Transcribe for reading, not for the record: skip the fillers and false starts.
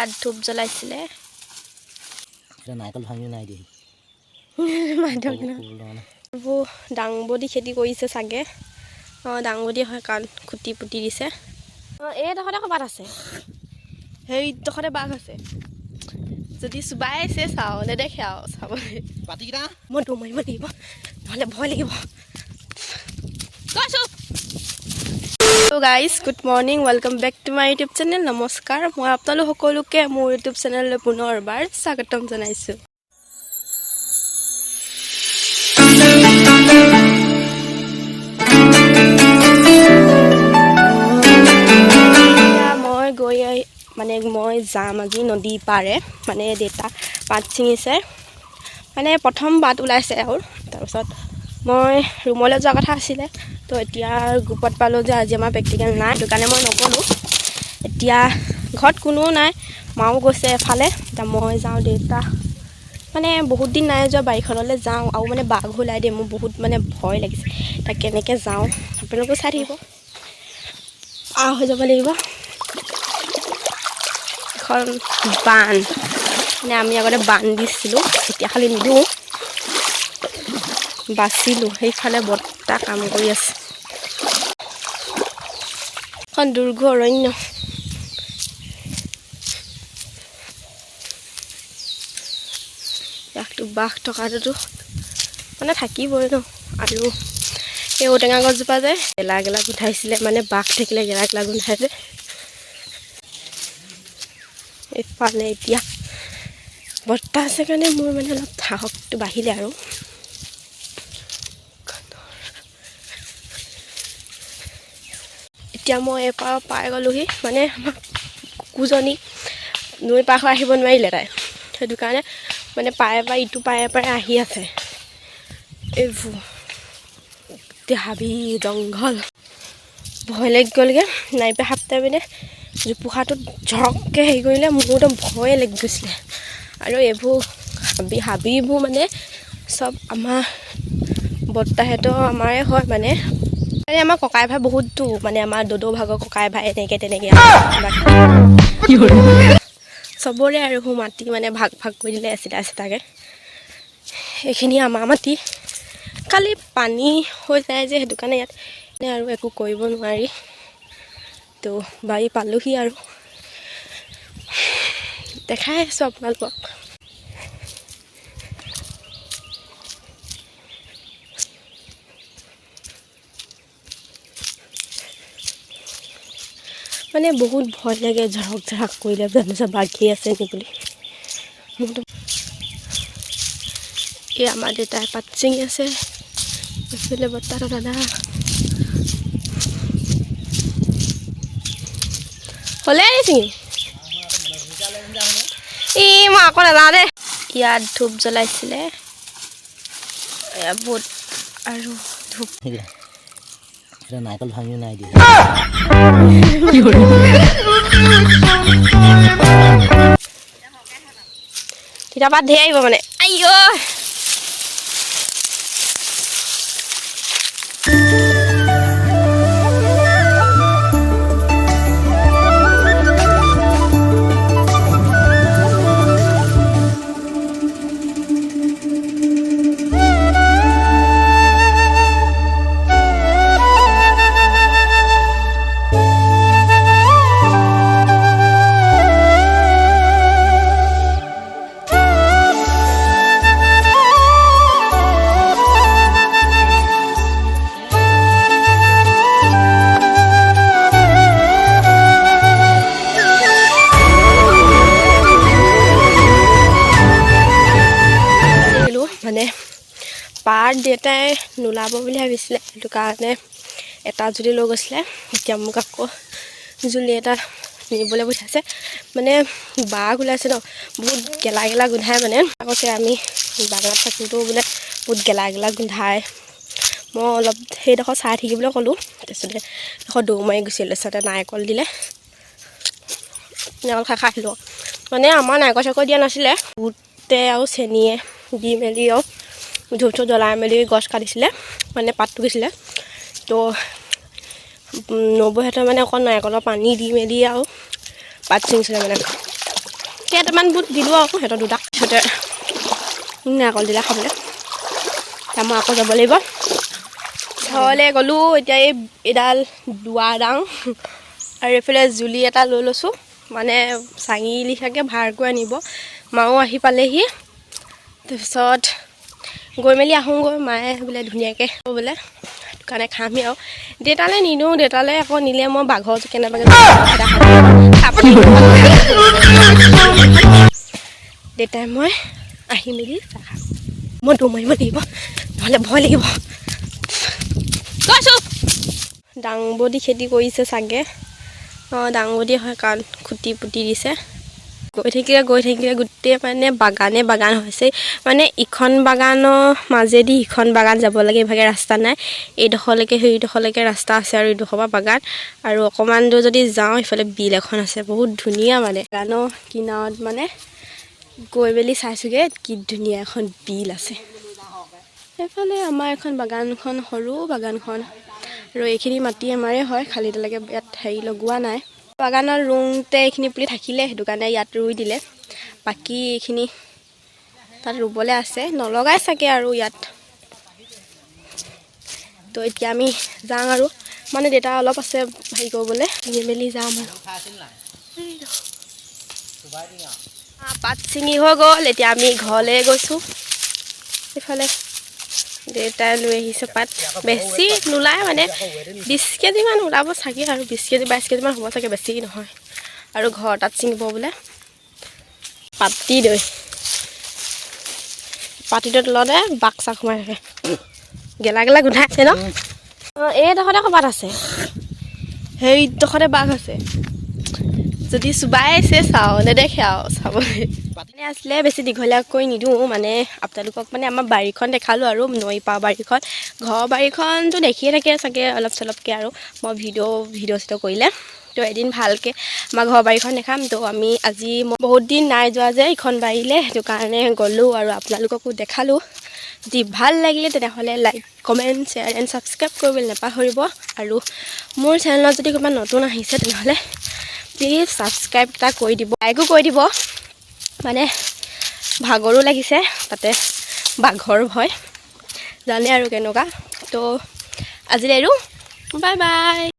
ইয়াত ধূপ জ্বলাইছিলে নাৰিকল ভাঙি নাই দিয়ে এইবোৰ দাংবডি খেতি কৰিছে চাগে অঁ দাংবডি হয় কাৰণ খুটি পুতি দিছে অঁ এইডোখৰতে ক'ৰবাত আছে সেইডোখৰতে বাঘ আছে যদি চুবাই আছে চাওঁ নেদেখে আৰু চাবলৈ পাতিকেইটা মই দৌৰ মাৰিব লাগিব নহ'লে ভয় লাগিব গৈছোঁ guys good morning welcome back to my YouTube channel নমস্কাৰ মই আপোনালোক সকলোকে মোৰ ইউটিউব চেনেললৈ পুনৰবাৰ স্বাগতম জনাইছোঁ মই যাম আজি নদী পাৰে মানে দেউতা পাত ছিঙিছে মানে প্ৰথম বাট ওলাইছে আৰু তাৰপিছত মই ৰুমলৈ যোৱা কথা আছিলে তো এতিয়া গ্ৰুপত পালোঁ যে আজি আমাৰ প্ৰেক্টিকেল নাই সেইটো কাৰণে মই নগ'লোঁ এতিয়া ঘৰত কোনো নাই মাও গৈছে এফালে এতিয়া মই যাওঁ দেউতা মানে বহুত দিন নাই যোৱা বাৰীখনলৈ যাওঁ আৰু মানে বাঘ ওলাই দিয়ে মোৰ বহুত মানে ভয় লাগিছে এতিয়া কেনেকৈ যাওঁ আপোনালোকেও চাই থাকিব হৈ যাব লাগিব এখন বান মানে আমি আগতে বান দিছিলোঁ এতিয়া খালি নিদিওঁ বাচিলোঁ সেইফালে বৰ্তা কাম কৰি আছে এখন দুৰ্গ অৰণ্য ইয়াকতো বাঘ থকাটোতো মানে থাকিবই ন আৰু সেই ঔটেঙা গছজোপা যে গেলা গেলা গোন্ধাইছিলে মানে বাঘ থাকিলে গেলা গেলা গোন্ধাই যে এইফালে এতিয়া বৰ্তা আছে কাৰণে মোৰ মানে অলপ সাহসটো বাঢ়িলে আৰু এতিয়া মই এপাৰ পাই গ'লোহি মানে আমাৰ কুকুৰজনী নৈ পাৰ হৈ আহিব নোৱাৰিলে তাই সেইটো কাৰণে মানে পাৰে পাৰে ইটো পাৰে পাৰে আহি আছে এইবোৰ এতিয়া হাবি জংঘল ভয় লাগি গ'লগৈ নাইপা সাপটাই মানে জোপোহাটোত ঝৰককৈ হেৰি কৰিলে মোৰ একদম ভয়ে লাগি গৈছিলে আৰু এইবোৰ হাবিবোৰ মানে চব আমাৰ বৰ্তাহঁতৰ আমাৰে হয় মানে আমাৰ ককাই ভাই বহুতো মানে আমাৰ দদৌ ভাগৰ ককাই ভাই এনেকৈ তেনেকৈ চবৰে আৰু মাটি মানে ভাগ ভাগ কৰি দিলে চিধা চিধাকৈ এইখিনি আমাৰ মাটি খালি পানী হৈ যায় যে সেইটো কাৰণে ইয়াত আৰু একো কৰিব নোৱাৰি তো বাৰী পালোহি আৰু দেখাই আছোঁ আপোনালোকক মানে বহুত ভয় লাগে ঝৰক ঝৰক কৰিলে জানো বাঘি আছে নি বুলি মোৰতো এই আমাৰ দেউতাই পাত ছিঙি আছে এইফালে বৰ্তাটো দাদা হ'লে ছিঙি মই আকৌ নাযাওঁ দে ইয়াত ধূপ জ্বলাইছিলে বুট আৰু ধূপ নাৰিকল ভাঙি নাই দিয়ে তেতিয়া পাত ধেৰ আহিব মানে আইঅ মানে পাত দেউতাই নোলাব বুলি ভাবিছিলে সেইটো কাৰণে এটা জুলি লৈ গৈছিলে এতিয়া মোক আকৌ জুলি এটা নিবলৈ পঠিয়াইছে মানে বাঘ ওলাইছে ন বহুত গেলা গেলা গোন্ধাই মানে কৈছে আমি বাগানত থাকোঁতেও বোলে বহুত গেলা গেলা গোন্ধাই মই অলপ সেইডোখৰ চাই থাকিবলৈ ক'লোঁ তাৰপিছতে এডোখৰ দৌৰ মাৰি গুচি আহিলোঁ তাৰপিছতে নাৰিকল দিলে নাৰিকল খাই আহিলোঁ মানে আমাৰ নাৰিকল চাৰিকল দিয়া নাছিলে বুটে আৰু চেনিয়ে দি মেলি আৰু ধূপ চূপ জ্বলাই মেলি গছ কাটিছিলে মানে পাত টুকিছিলে তো নবৌহঁতে মানে অকণ নাৰিকলৰ পানী দি মেলি আৰু পাত ছিঙিছিলে মানে কেইটামান বুট দিলোঁ আকৌ সিহঁতৰ দুটাক সিহঁতে নাৰিকল দিলে খাবলৈ এতিয়া মই আকৌ যাব লাগিব ঘৰলৈ গ'লোঁ এতিয়া এইডাল দুৱা দাং আৰু এইফালে জুলি এটা লৈ লৈছোঁ মানে চাঙি লিখাকৈ ভাৰ কৰি আনিব মাও আহি পালেহি তাৰপিছত গৈ মেলি আহোঁগৈ মায়ে বোলে ধুনীয়াকৈ বোলে সেইটো কাৰণে খামহি আৰু দেউতালৈ নিনিওঁ দেউতালৈ আকৌ নিলে মই বাঘৰ কেনেবাকৈ দেউতাই মই আহি মেলি চাহ খাম মই দৌৰ মাৰিব লাগিব নহ'লে ভয় লাগিব কৈছোঁ দাংবডি খেতি কৰিছে চাগে অঁ দাংবডি হয় কাৰণ খুটি পুতি দিছে গৈ থাকিলে গোটেই মানে বাগান হৈছে মানে ইখন বাগানৰ মাজেদি ইখন বাগান যাব লাগে ইভাগে ৰাস্তা নাই এইডোখৰলৈকে সেইডোখৰলৈকে ৰাস্তা আছে আৰু এইডোখৰ পৰা বাগান আৰু অকণমান দূৰ যদি যাওঁ ইফালে বিল এখন আছে বহুত ধুনীয়া মানে বাগানৰ কিনাৰত মানে গৈ মেলি চাইছোগৈ কি ধুনীয়া এখন বিল আছে এইফালে আমাৰ এখন বাগানখন সৰু বাগানখন আৰু এইখিনি মাটি আমাৰে হয় খালি এতিয়ালৈকে ইয়াত হেৰি লগোৱা নাই বাগানত ৰুওঁতে এইখিনি পুলি থাকিলে সেইটো কাৰণে ইয়াত ৰুই দিলে বাকী এইখিনি তাত ৰুবলৈ আছে নলগাই চাগে আৰু ইয়াত তো এতিয়া আমি যাওঁ আৰু মানে দেউতা অলপ আছে হেৰি কৰিবলৈ নি মেলি যাম আৰু পাত ছিঙি হৈ গ'ল এতিয়া আমি ঘৰলৈ গৈছোঁ এইফালে দেউতাই লৈ আহিছে পাত বেছি নোলায় মানে 20 কেজিমান ওলাব চাগে আৰু 20 কেজি 22 কেজিমান হ'ব চাগে বেছি নহয় আৰু ঘৰ তাত ছিঙিব বোলে পাতি দৈ পাতিটোৰ তলতে বাক চাক সোমাই থাকে গেলা গোন্ধাই আছে ন এইডোখৰতে ক'ৰবাত আছে সেইডোখৰতে বাঘ আছে যদি চুবাই আছে চাওঁ নেদেখে আৰু চাবলৈ পাতিনে আছিলে বেছি দীঘলীয়াকৈ নিদিওঁ মানে আপোনালোকক মানে আমাৰ বাৰীখন দেখালোঁ আৰু নৈ পাৰ বাৰীখন ঘৰৰ বাৰীখনতো দেখিয়ে থাকে চাগে অলপ চলপকৈ আৰু মই ভিডিঅ' কৰিলে তো এদিন ভালকৈ আমাৰ ঘৰৰ বাৰীখন দেখাম তো আমি আজি মই বহুত দিন নাই যোৱা যে এইখন বাৰীলৈ সেইটো কাৰণে গ'লোঁ আৰু আপোনালোককো দেখালোঁ যদি ভাল লাগিলে তেনেহ'লে like comment share and subscribe কৰিবলৈ নাপাহৰিব আৰু মোৰ চেনেলত যদি কোনোবা নতুন আহিছে তেনেহ'লে প্লিজ ছাবস্ক্ৰাইব এটা কৰি দিব লাইকো কৰি দিব মানে ভাগৰো লাগিছে তাতে বাঘৰ ভয় জানে আৰু কেনেকুৱা তো আজিলৈ আৰু বাই বাই